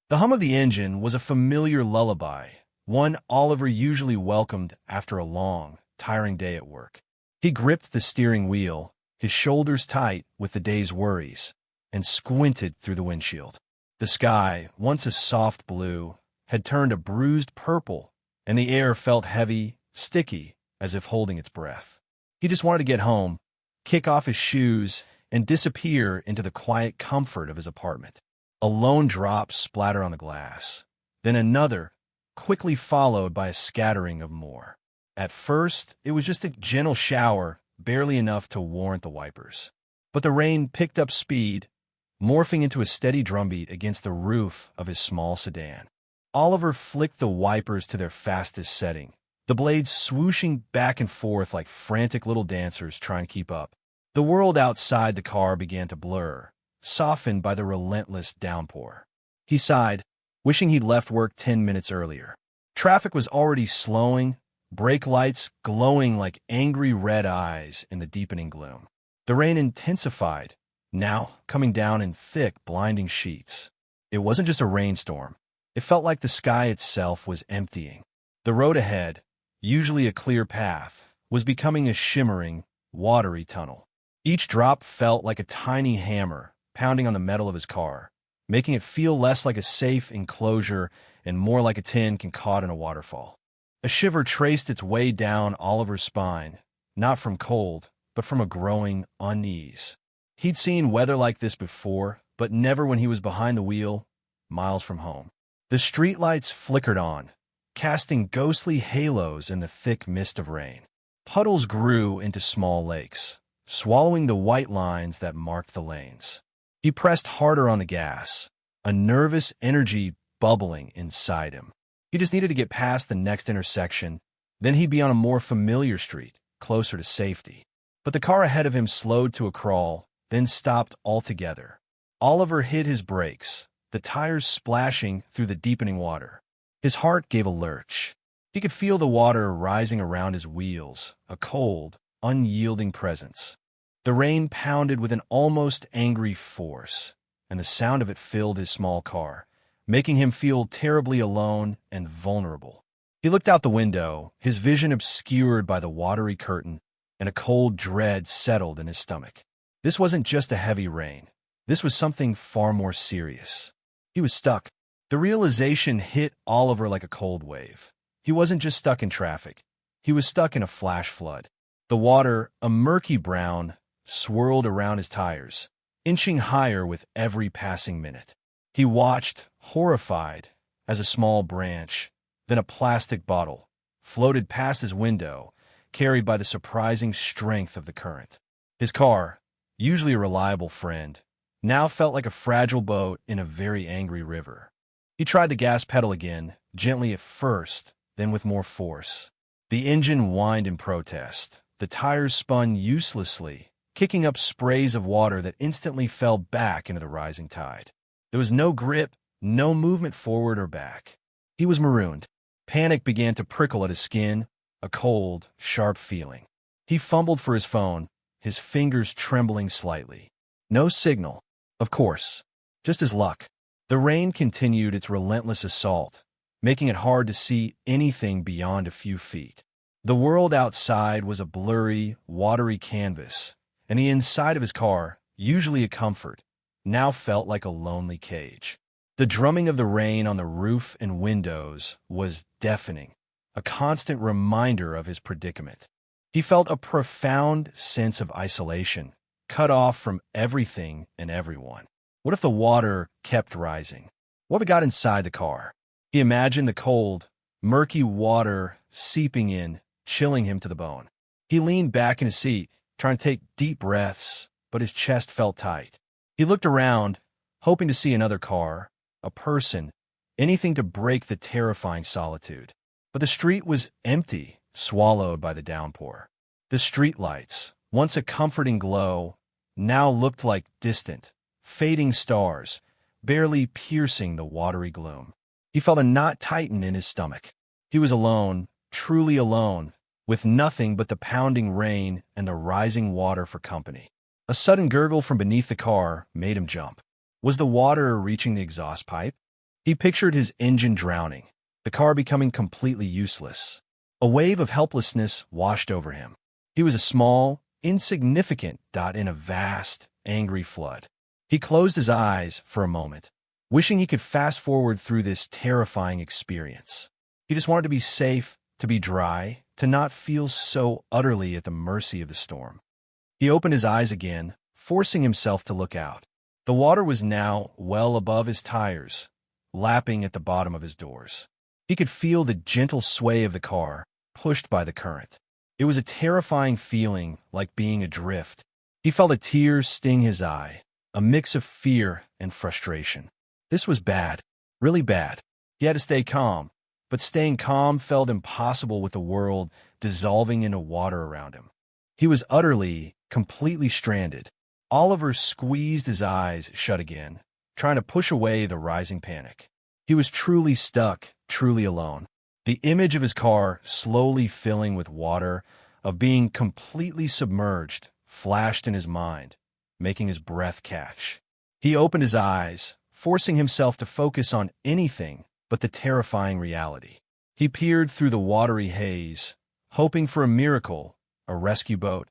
The hum of the engine was a familiar lullaby, one Oliver usually welcomed after a long, tiring day at work. He gripped the steering wheel, his shoulders tight with the day's worries, and squinted through the windshield. The sky, once a soft blue, had turned a bruised purple, and the air felt heavy, sticky, as if holding its breath. He just wanted to get home, kick off his shoes, and disappear into the quiet comfort of his apartment. A lone drop splattered on the glass, then another, quickly followed by a scattering of more. At first, it was just a gentle shower, barely enough to warrant the wipers. But the rain picked up speed, morphing into a steady drumbeat against the roof of his small sedan. Oliver flicked the wipers to their fastest setting, the blades swooshing back and forth like frantic little dancers trying to keep up. The world outside the car began to blur, softened by the relentless downpour. He sighed, wishing he'd left work 10 minutes earlier. Traffic was already slowing, brake lights glowing like angry red eyes in the deepening gloom. The rain intensified, now coming down in thick, blinding sheets. It wasn't just a rainstorm. It felt like the sky itself was emptying. The road ahead, usually a clear path, was becoming a shimmering, watery tunnel. Each drop felt like a tiny hammer pounding on the metal of his car, making it feel less like a safe enclosure and more like a tin can caught in a waterfall. A shiver traced its way down Oliver's spine, not from cold, but from a growing unease. He'd seen weather like this before, but never when he was behind the wheel, miles from home. The streetlights flickered on, casting ghostly halos in the thick mist of rain. Puddles grew into small lakes, swallowing the white lines that marked the lanes. He pressed harder on the gas, a nervous energy bubbling inside him. He just needed to get past the next intersection, then he'd be on a more familiar street, closer to safety. But the car ahead of him slowed to a crawl, then stopped altogether. Oliver hit his brakes, the tires splashing through the deepening water. His heart gave a lurch. He could feel the water rising around his wheels, a cold, unyielding presence. The rain pounded with an almost angry force, and the sound of it filled his small car, making him feel terribly alone and vulnerable. He looked out the window, his vision obscured by the watery curtain, and a cold dread settled in his stomach. This wasn't just a heavy rain. This was something far more serious. He was stuck. The realization hit Oliver like a cold wave. He wasn't just stuck in traffic. He was stuck in a flash flood. The water, a murky brown, swirled around his tires, inching higher with every passing minute. He watched, horrified, as a small branch, then a plastic bottle, floated past his window, carried by the surprising strength of the current. His car, usually a reliable friend, now felt like a fragile boat in a very angry river. He tried the gas pedal again, gently at first, then with more force. The engine whined in protest. The tires spun uselessly, kicking up sprays of water that instantly fell back into the rising tide. There was no grip, no movement forward or back. He was marooned. Panic began to prickle at his skin, a cold, sharp feeling. He fumbled for his phone, his fingers trembling slightly. No signal. Of course, just his luck. The rain continued its relentless assault, making it hard to see anything beyond a few feet. The world outside was a blurry, watery canvas, and the inside of his car, usually a comfort, now felt like a lonely cage. The drumming of the rain on the roof and windows was deafening, a constant reminder of his predicament. He felt a profound sense of isolation, cut off from everything and everyone. What if the water kept rising? What if it got inside the car? He imagined the cold, murky water seeping in, chilling him to the bone. He leaned back in his seat, trying to take deep breaths, but his chest felt tight. He looked around, hoping to see another car, a person, anything to break the terrifying solitude. But the street was empty, swallowed by the downpour. The streetlights, once a comforting glow, now looked like distant, fading stars, barely piercing the watery gloom. He felt a knot tighten in his stomach. He was alone, truly alone, with nothing but the pounding rain and the rising water for company. A sudden gurgle from beneath the car made him jump. Was the water reaching the exhaust pipe? He pictured his engine drowning, the car becoming completely useless. A wave of helplessness washed over him. He was a small, insignificant dot in a vast, angry flood. He closed his eyes for a moment, wishing he could fast forward through this terrifying experience. He just wanted to be safe, to be dry, to not feel so utterly at the mercy of the storm. He opened his eyes again, forcing himself to look out. The water was now well above his tires, lapping at the bottom of his doors. He could feel the gentle sway of the car, pushed by the current. It was a terrifying feeling, like being adrift. He felt a tear sting his eye, a mix of fear and frustration. This was bad, really bad. He had to stay calm, but staying calm felt impossible with the world dissolving into water around him. He was utterly, completely stranded. Oliver squeezed his eyes shut again, trying to push away the rising panic. He was truly stuck, truly alone. The image of his car slowly filling with water, of being completely submerged, flashed in his mind, making his breath catch. He opened his eyes, forcing himself to focus on anything but the terrifying reality. He peered through the watery haze, hoping for a miracle, a rescue boat,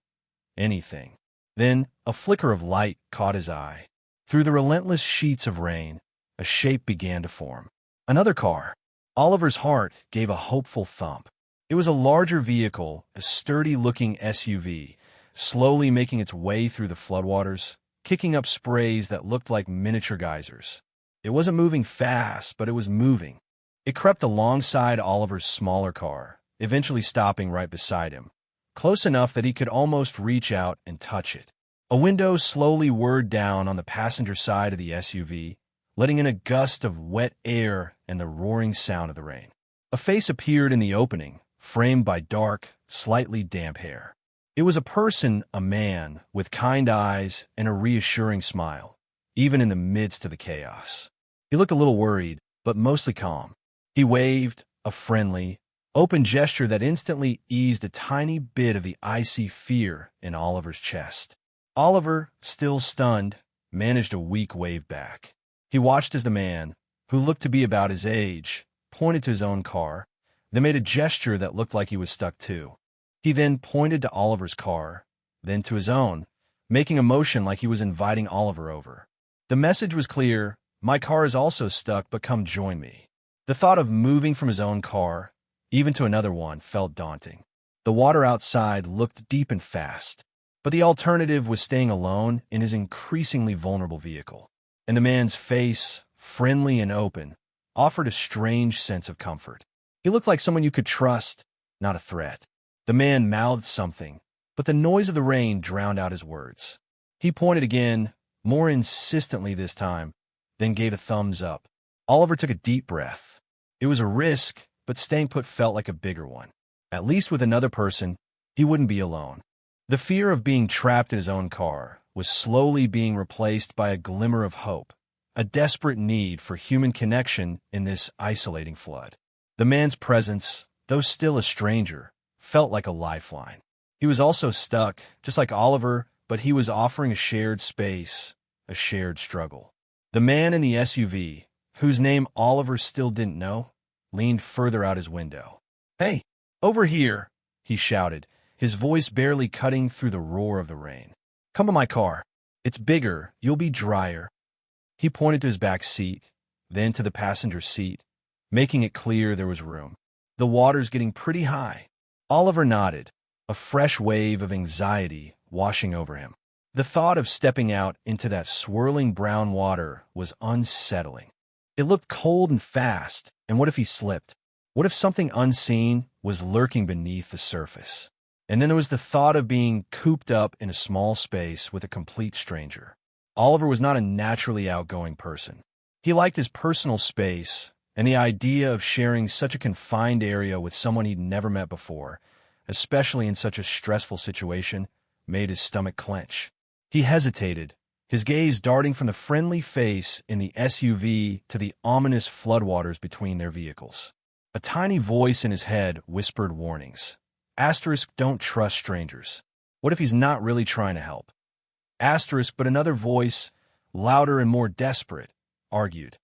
anything. Then a flicker of light caught his eye. Through the relentless sheets of rain, a shape began to form. Another car. Oliver's heart gave a hopeful thump. It was a larger vehicle, a sturdy-looking SUV, slowly making its way through the floodwaters, kicking up sprays that looked like miniature geysers. It wasn't moving fast, but it was moving. It crept alongside Oliver's smaller car, eventually stopping right beside him, close enough that he could almost reach out and touch it. A window slowly whirred down on the passenger side of the SUV, letting in a gust of wet air and the roaring sound of the rain. A face appeared in the opening, framed by dark, slightly damp hair. It was a person, a man, with kind eyes and a reassuring smile, even in the midst of the chaos. He looked a little worried, but mostly calm. He waved, a friendly, open gesture that instantly eased a tiny bit of the icy fear in Oliver's chest. Oliver, still stunned, managed a weak wave back. He watched as the man, who looked to be about his age, pointed to his own car, then made a gesture that looked like he was stuck too. He then pointed to Oliver's car, then to his own, making a motion like he was inviting Oliver over. The message was clear: my car is also stuck, but come join me. The thought of moving from his own car, even to another one, felt daunting. The water outside looked deep and fast, but the alternative was staying alone in his increasingly vulnerable vehicle. And the man's face, friendly and open, offered a strange sense of comfort. He looked like someone you could trust, not a threat. The man mouthed something, but the noise of the rain drowned out his words. He pointed again, more insistently this time, then gave a thumbs up. Oliver took a deep breath. It was a risk, but staying put felt like a bigger one. At least with another person, he wouldn't be alone. The fear of being trapped in his own car was slowly being replaced by a glimmer of hope, a desperate need for human connection in this isolating flood. The man's presence, though still a stranger, felt like a lifeline. He was also stuck, just like Oliver, but he was offering a shared space, a shared struggle. The man in the SUV, whose name Oliver still didn't know, leaned further out his window. "Hey, over here," he shouted, his voice barely cutting through the roar of the rain. "Come in my car. It's bigger, you'll be drier." He pointed to his back seat, then to the passenger seat, making it clear there was room. "The water's getting pretty high." Oliver nodded, a fresh wave of anxiety washing over him. The thought of stepping out into that swirling brown water was unsettling. It looked cold and fast, and what if he slipped? What if something unseen was lurking beneath the surface? And then there was the thought of being cooped up in a small space with a complete stranger. Oliver was not a naturally outgoing person. He liked his personal space, and the idea of sharing such a confined area with someone he'd never met before, especially in such a stressful situation, made his stomach clench. He hesitated, his gaze darting from the friendly face in the SUV to the ominous floodwaters between their vehicles. A tiny voice in his head whispered warnings. Asterisk, don't trust strangers. What if he's not really trying to help? Asterisk, but another voice, louder and more desperate, argued.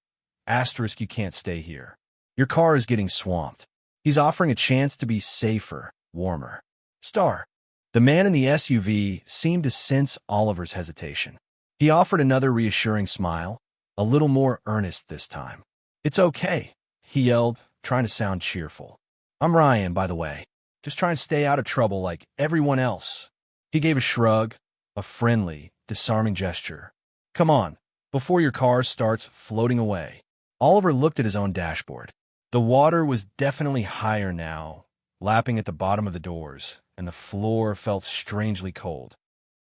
Asterisk, you can't stay here. Your car is getting swamped. He's offering a chance to be safer, warmer. Star. The man in the SUV seemed to sense Oliver's hesitation. He offered another reassuring smile, a little more earnest this time. It's okay, he yelled, trying to sound cheerful. I'm Ryan, by the way. Just trying to stay out of trouble like everyone else. He gave a shrug, a friendly, disarming gesture. Come on, before your car starts floating away. Oliver looked at his own dashboard. The water was definitely higher now, lapping at the bottom of the doors, and the floor felt strangely cold.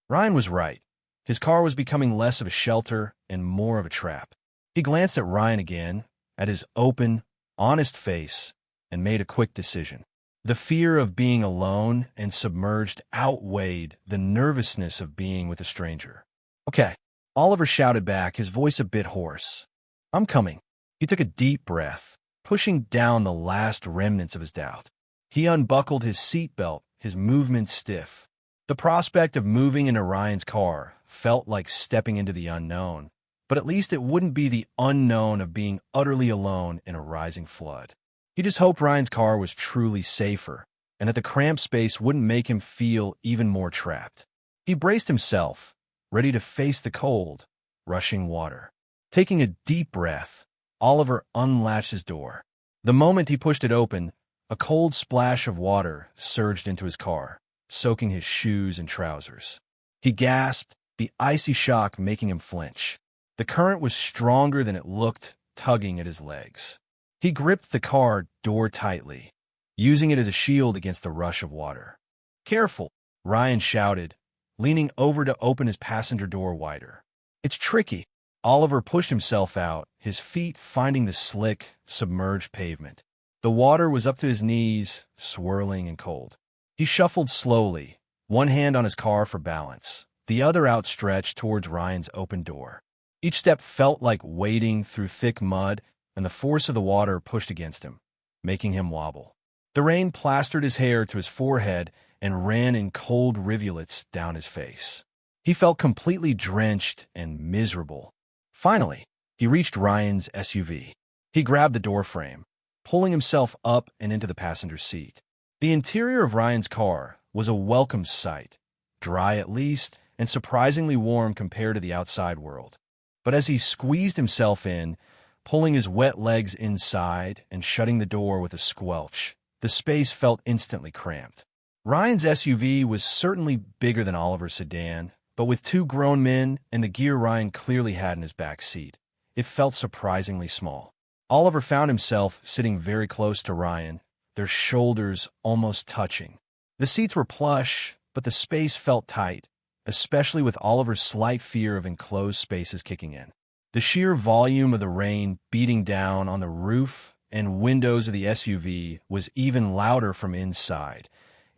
Ryan was right. His car was becoming less of a shelter and more of a trap. He glanced at Ryan again, at his open, honest face, and made a quick decision. The fear of being alone and submerged outweighed the nervousness of being with a stranger. Okay, Oliver shouted back, his voice a bit hoarse. I'm coming. He took a deep breath, pushing down the last remnants of his doubt. He unbuckled his seatbelt, his movements stiff. The prospect of moving into Ryan's car felt like stepping into the unknown, but at least it wouldn't be the unknown of being utterly alone in a rising flood. He just hoped Ryan's car was truly safer, and that the cramped space wouldn't make him feel even more trapped. He braced himself, ready to face the cold, rushing water. Taking a deep breath, Oliver unlatched his door. The moment he pushed it open, a cold splash of water surged into his car, soaking his shoes and trousers. He gasped, the icy shock making him flinch. The current was stronger than it looked, tugging at his legs. He gripped the car door tightly, using it as a shield against the rush of water. Careful, Ryan shouted, leaning over to open his passenger door wider. It's tricky. Oliver pushed himself out, his feet finding the slick, submerged pavement. The water was up to his knees, swirling and cold. He shuffled slowly, one hand on his car for balance, the other outstretched towards Ryan's open door. Each step felt like wading through thick mud, and the force of the water pushed against him, making him wobble. The rain plastered his hair to his forehead and ran in cold rivulets down his face. He felt completely drenched and miserable. Finally, he reached Ryan's SUV. He grabbed the door frame, pulling himself up and into the passenger seat. The interior of Ryan's car was a welcome sight, dry at least, and surprisingly warm compared to the outside world. But as he squeezed himself in, pulling his wet legs inside and shutting the door with a squelch, the space felt instantly cramped. Ryan's SUV was certainly bigger than Oliver's sedan, but with two grown men and the gear Ryan clearly had in his back seat, it felt surprisingly small. Oliver found himself sitting very close to Ryan, their shoulders almost touching. The seats were plush, but the space felt tight, especially with Oliver's slight fear of enclosed spaces kicking in. The sheer volume of the rain beating down on the roof and windows of the SUV was even louder from inside,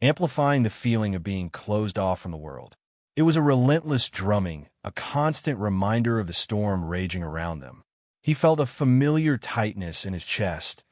amplifying the feeling of being closed off from the world. It was a relentless drumming, a constant reminder of the storm raging around them. He felt a familiar tightness in his chest,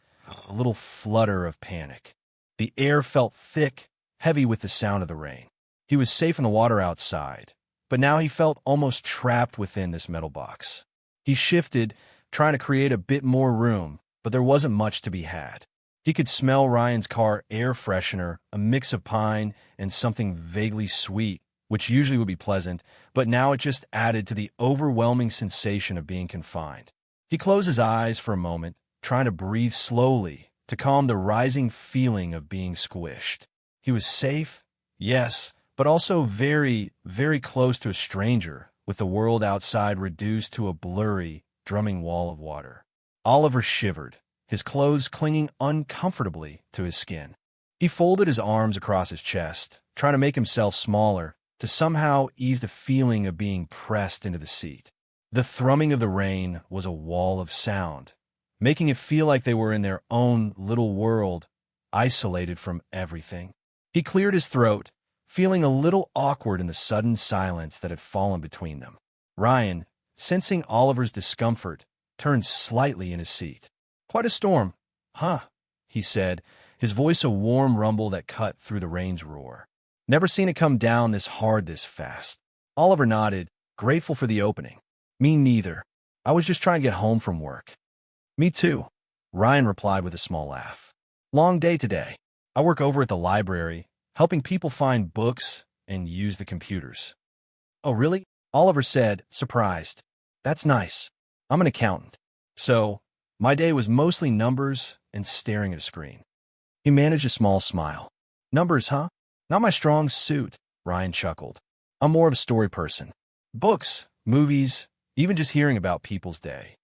a little flutter of panic. The air felt thick, heavy with the sound of the rain. He was safe in the water outside, but now he felt almost trapped within this metal box. He shifted, trying to create a bit more room, but there wasn't much to be had. He could smell Ryan's car air freshener, a mix of pine and something vaguely sweet, which usually would be pleasant, but now it just added to the overwhelming sensation of being confined. He closed his eyes for a moment, trying to breathe slowly to calm the rising feeling of being squished. He was safe, yes, but also very, very close to a stranger, with the world outside reduced to a blurry, drumming wall of water. Oliver shivered, his clothes clinging uncomfortably to his skin. He folded his arms across his chest, trying to make himself smaller, to somehow ease the feeling of being pressed into the seat. The thrumming of the rain was a wall of sound, making it feel like they were in their own little world, isolated from everything. He cleared his throat, feeling a little awkward in the sudden silence that had fallen between them. Ryan, sensing Oliver's discomfort, turned slightly in his seat. "Quite a storm, huh?" he said, his voice a warm rumble that cut through the rain's roar. "Never seen it come down this hard this fast." Oliver nodded, grateful for the opening. "Me neither. I was just trying to get home from work." Me too, Ryan replied with a small laugh. Long day today. I work over at the library, helping people find books and use the computers. Oh, really? Oliver said, surprised. That's nice. I'm an accountant. So, my day was mostly numbers and staring at a screen. He managed a small smile. Numbers, huh? Not my strong suit, Ryan chuckled. I'm more of a story person. Books, movies, even just hearing about people's day.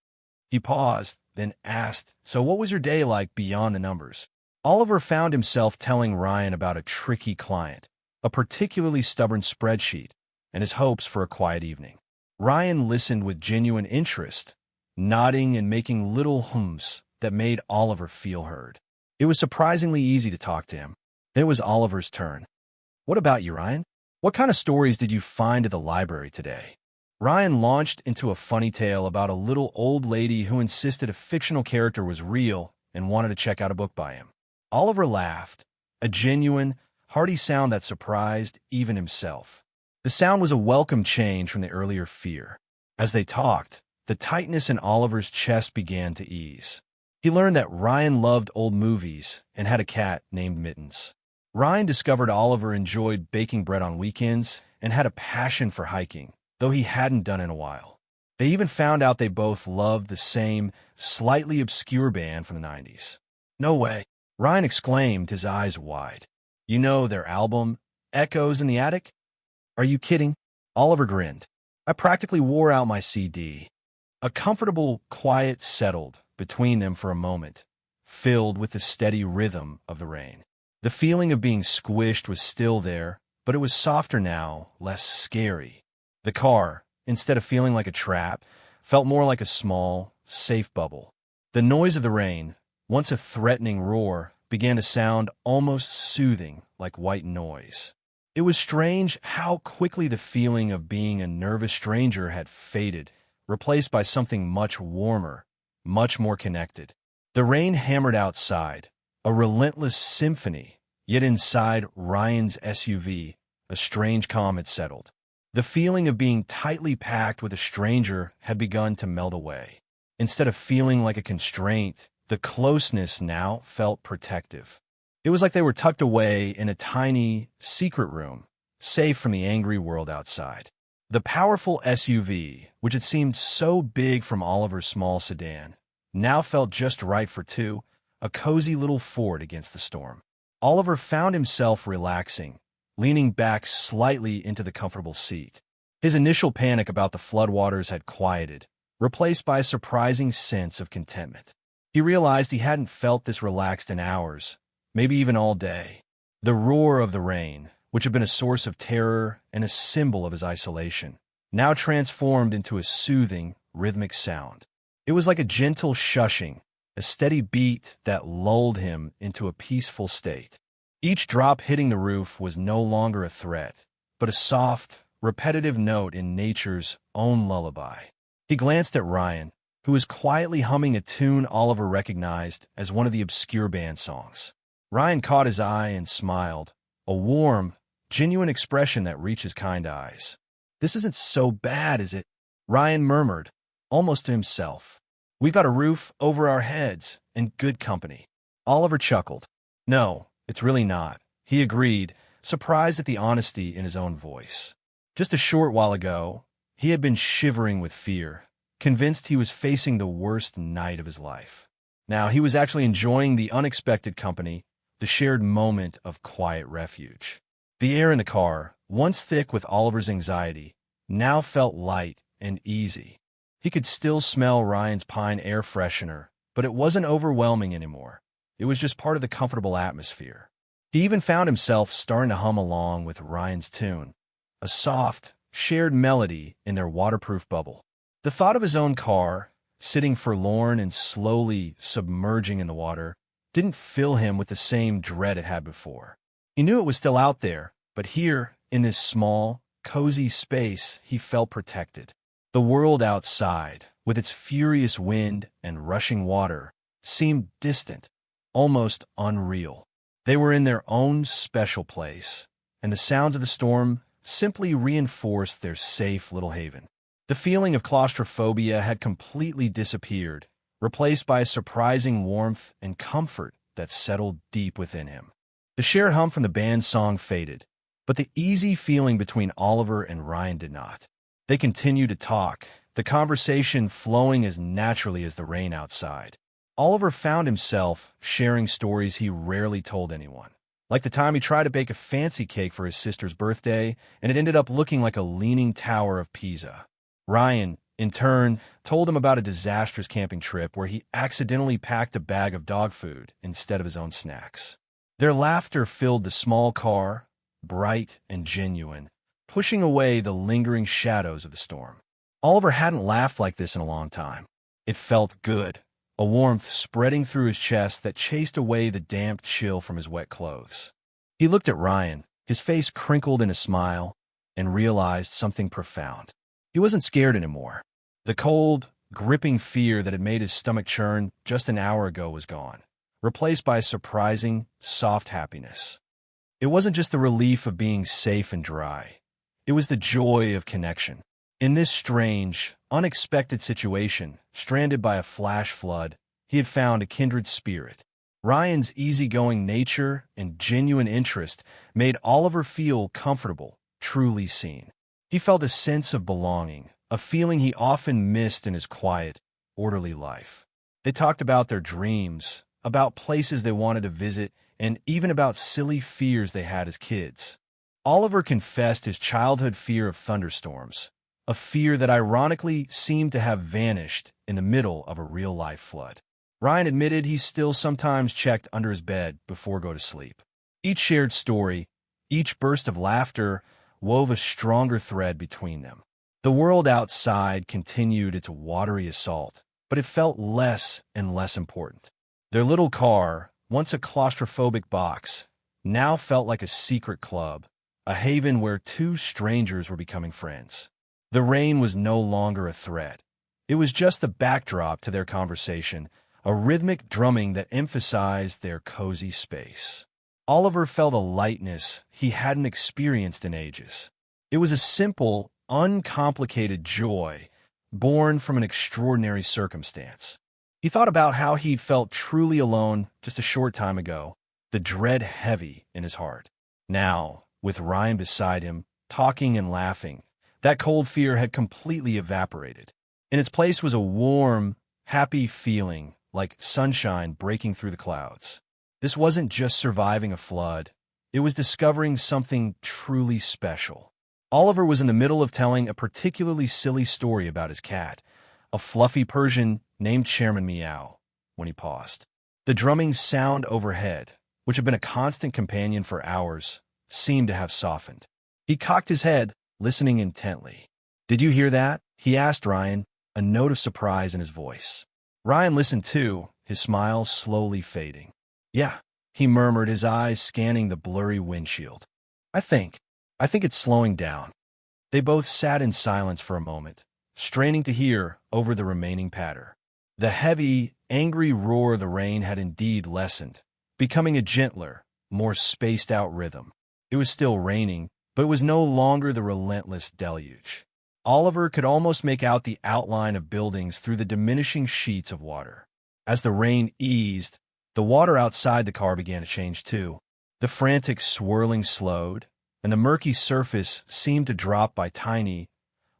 He paused, then asked, so what was your day like beyond the numbers? Oliver found himself telling Ryan about a tricky client, a particularly stubborn spreadsheet, and his hopes for a quiet evening. Ryan listened with genuine interest, nodding and making little hums that made Oliver feel heard. It was surprisingly easy to talk to him. Then it was Oliver's turn. What about you, Ryan? What kind of stories did you find at the library today? Ryan launched into a funny tale about a little old lady who insisted a fictional character was real and wanted to check out a book by him. Oliver laughed, a genuine, hearty sound that surprised even himself. The sound was a welcome change from the earlier fear. As they talked, the tightness in Oliver's chest began to ease. He learned that Ryan loved old movies and had a cat named Mittens. Ryan discovered Oliver enjoyed baking bread on weekends and had a passion for hiking, though he hadn't done in a while. They even found out they both loved the same, slightly obscure band from the 90s. No way, Ryan exclaimed, his eyes wide. You know their album, Echoes in the Attic? Are you kidding? Oliver grinned. I practically wore out my CD. A comfortable quiet settled between them for a moment, filled with the steady rhythm of the rain. The feeling of being squished was still there, but it was softer now, less scary. The car, instead of feeling like a trap, felt more like a small, safe bubble. The noise of the rain, once a threatening roar, began to sound almost soothing, like white noise. It was strange how quickly the feeling of being a nervous stranger had faded, replaced by something much warmer, much more connected. The rain hammered outside, a relentless symphony, yet inside Ryan's SUV, a strange calm had settled. The feeling of being tightly packed with a stranger had begun to melt away. Instead of feeling like a constraint, the closeness now felt protective. It was like they were tucked away in a tiny, secret room, safe from the angry world outside. The powerful SUV, which had seemed so big from Oliver's small sedan, now felt just right for two, a cozy little fort against the storm. Oliver found himself relaxing, leaning back slightly into the comfortable seat. His initial panic about the floodwaters had quieted, replaced by a surprising sense of contentment. He realized he hadn't felt this relaxed in hours, maybe even all day. The roar of the rain, which had been a source of terror and a symbol of his isolation, now transformed into a soothing, rhythmic sound. It was like a gentle shushing, a steady beat that lulled him into a peaceful state. Each drop hitting the roof was no longer a threat, but a soft, repetitive note in nature's own lullaby. He glanced at Ryan, who was quietly humming a tune Oliver recognized as one of the obscure band songs. Ryan caught his eye and smiled, a warm, genuine expression that reached his kind eyes. This isn't so bad, is it? Ryan murmured, almost to himself. We've got a roof over our heads and good company. Oliver chuckled. No, it's really not, he agreed, surprised at the honesty in his own voice. Just a short while ago, he had been shivering with fear, convinced he was facing the worst night of his life. Now he was actually enjoying the unexpected company, the shared moment of quiet refuge. The air in the car, once thick with Oliver's anxiety, now felt light and easy. He could still smell Ryan's pine air freshener, but it wasn't overwhelming anymore. It was just part of the comfortable atmosphere. He even found himself starting to hum along with Ryan's tune, a soft, shared melody in their waterproof bubble. The thought of his own car, sitting forlorn and slowly submerging in the water, didn't fill him with the same dread it had before. He knew it was still out there, but here, in this small, cozy space, he felt protected. The world outside, with its furious wind and rushing water, seemed distant, almost unreal. They were in their own special place, and the sounds of the storm simply reinforced their safe little haven. The feeling of claustrophobia had completely disappeared replaced by a surprising warmth and comfort that settled deep within him. The shared hum from the band's song faded, but the easy feeling between Oliver and Ryan did not. They continued to talk, the conversation flowing as naturally as the rain outside. Oliver found himself sharing stories he rarely told anyone, like the time he tried to bake a fancy cake for his sister's birthday, and it ended up looking like a leaning tower of Pisa. Ryan, in turn, told him about a disastrous camping trip where he accidentally packed a bag of dog food instead of his own snacks. Their laughter filled the small car, bright and genuine, pushing away the lingering shadows of the storm. Oliver hadn't laughed like this in a long time. It felt good, a warmth spreading through his chest that chased away the damp chill from his wet clothes. He looked at Ryan, his face crinkled in a smile, and realized something profound. He wasn't scared anymore. The cold, gripping fear that had made his stomach churn just an hour ago was gone, replaced by a surprising, soft happiness. It wasn't just the relief of being safe and dry. It was the joy of connection. In this strange, unexpected situation, stranded by a flash flood, he had found a kindred spirit. Ryan's easygoing nature and genuine interest made Oliver feel comfortable, truly seen. He felt a sense of belonging, a feeling he often missed in his quiet, orderly life. They talked about their dreams, about places they wanted to visit, and even about silly fears they had as kids. Oliver confessed his childhood fear of thunderstorms, a fear that ironically seemed to have vanished in the middle of a real-life flood. Ryan admitted he still sometimes checked under his bed before go to sleep. Each shared story, each burst of laughter, wove a stronger thread between them. The world outside continued its watery assault, but it felt less and less important. Their little car, once a claustrophobic box, now felt like a secret club, a haven where two strangers were becoming friends. The rain was no longer a threat. It was just the backdrop to their conversation, a rhythmic drumming that emphasized their cozy space. Oliver felt a lightness he hadn't experienced in ages. It was a simple, uncomplicated joy, born from an extraordinary circumstance. He thought about how he'd felt truly alone just a short time ago, the dread heavy in his heart. Now, with Ryan beside him, talking and laughing, that cold fear had completely evaporated. In its place was a warm, happy feeling, like sunshine breaking through the clouds. This wasn't just surviving a flood. It was discovering something truly special. Oliver was in the middle of telling a particularly silly story about his cat, a fluffy Persian named Chairman Meow, when he paused. The drumming sound overhead, which had been a constant companion for hours, seemed to have softened. He cocked his head, listening intently. "Did you hear that?" he asked Ryan, a note of surprise in his voice. Ryan listened too, his smile slowly fading. "Yeah," he murmured, his eyes scanning the blurry windshield. I think it's slowing down." They both sat in silence for a moment, straining to hear over the remaining patter. The heavy, angry roar of the rain had indeed lessened, becoming a gentler, more spaced-out rhythm. It was still raining, but it was no longer the relentless deluge. Oliver could almost make out the outline of buildings through the diminishing sheets of water. As the rain eased, the water outside the car began to change too. The frantic swirling slowed, and the murky surface seemed to drop by tiny,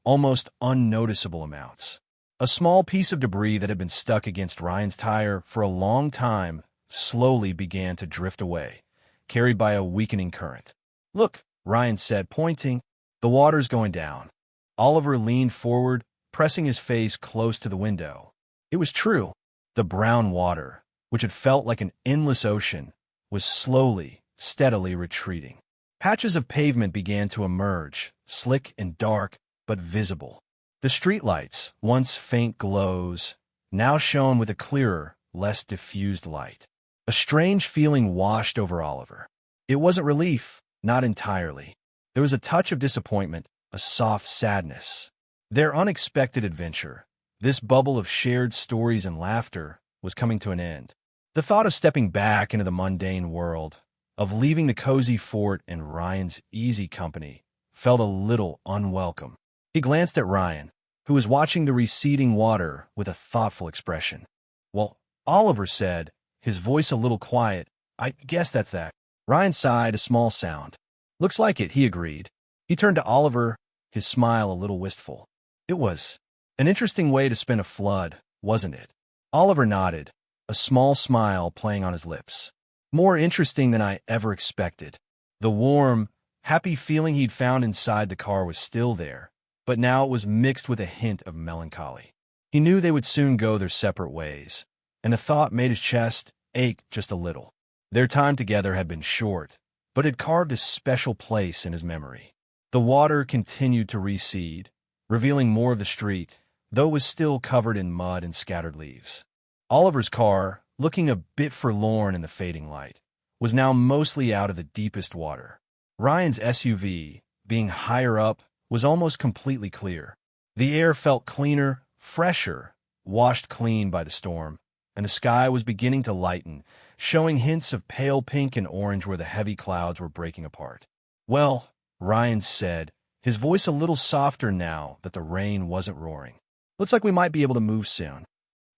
almost unnoticeable amounts. A small piece of debris that had been stuck against Ryan's tire for a long time slowly began to drift away, carried by a weakening current. "Look," Ryan said, pointing. "The water's going down." Oliver leaned forward, pressing his face close to the window. It was true. The brown water, which had felt like an endless ocean, was slowly, steadily retreating. Patches of pavement began to emerge, slick and dark, but visible. The streetlights, once faint glows, now shone with a clearer, less diffused light. A strange feeling washed over Oliver. It wasn't relief, not entirely. There was a touch of disappointment, a soft sadness. Their unexpected adventure, this bubble of shared stories and laughter, was coming to an end. The thought of stepping back into the mundane world, of leaving the cozy fort and Ryan's easy company, felt a little unwelcome. He glanced at Ryan, who was watching the receding water with a thoughtful expression. Well, Oliver said, his voice a little quiet, I guess that's that. Ryan sighed a small sound. Looks like it, he agreed. He turned to Oliver, his smile a little wistful. It was an interesting way to spend a flood, wasn't it? Oliver nodded, a small smile playing on his lips. More interesting than I ever expected. The warm, happy feeling he'd found inside the car was still there, but now it was mixed with a hint of melancholy. He knew they would soon go their separate ways, and the thought made his chest ache just a little. Their time together had been short, but had carved a special place in his memory. The water continued to recede, revealing more of the street, though it was still covered in mud and scattered leaves. Oliver's car, looking a bit forlorn in the fading light, was now mostly out of the deepest water. Ryan's SUV, being higher up, was almost completely clear. The air felt cleaner, fresher, washed clean by the storm, and the sky was beginning to lighten, showing hints of pale pink and orange where the heavy clouds were breaking apart. Well, Ryan said, his voice a little softer now that the rain wasn't roaring. Looks like we might be able to move soon.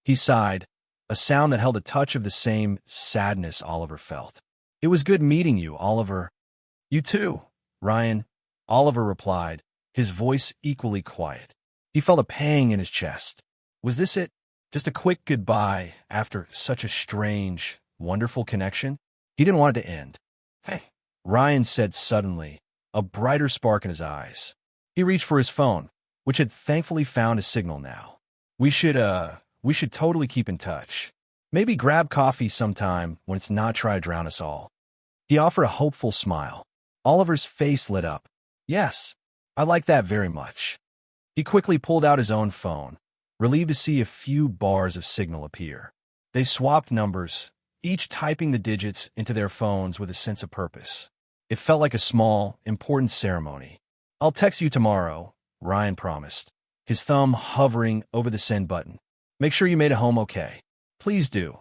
He sighed, a sound that held a touch of the same sadness Oliver felt. It was good meeting you, Oliver. You too, Ryan, Oliver replied, his voice equally quiet. He felt a pang in his chest. Was this it? Just a quick goodbye after such a strange, wonderful connection? He didn't want it to end. Hey, Ryan said suddenly, a brighter spark in his eyes. He reached for his phone, which had thankfully found a signal now. We should totally keep in touch. Maybe grab coffee sometime when it's not trying to drown us all. He offered a hopeful smile. Oliver's face lit up. Yes, I like that very much. He quickly pulled out his own phone, relieved to see a few bars of signal appear. They swapped numbers, each typing the digits into their phones with a sense of purpose. It felt like a small, important ceremony. I'll text you tomorrow, Ryan promised, his thumb hovering over the send button. Make sure you made it home okay. Please do,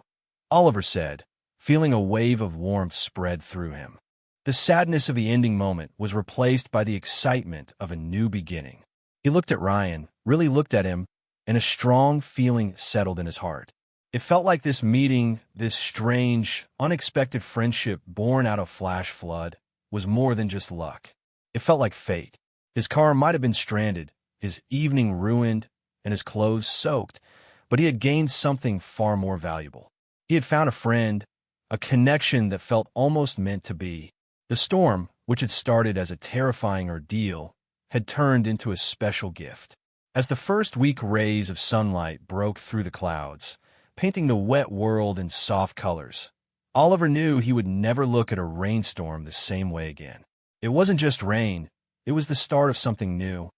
Oliver said, feeling a wave of warmth spread through him. The sadness of the ending moment was replaced by the excitement of a new beginning. He looked at Ryan, really looked at him, and a strong feeling settled in his heart. It felt like this meeting, this strange, unexpected friendship born out of flash flood, was more than just luck. It felt like fate. His car might have been stranded, his evening ruined, and his clothes soaked, but he had gained something far more valuable. He had found a friend, a connection that felt almost meant to be. The storm, which had started as a terrifying ordeal, had turned into a special gift. As the first weak rays of sunlight broke through the clouds, painting the wet world in soft colors, Oliver knew he would never look at a rainstorm the same way again. It wasn't just rain, it was the start of something new,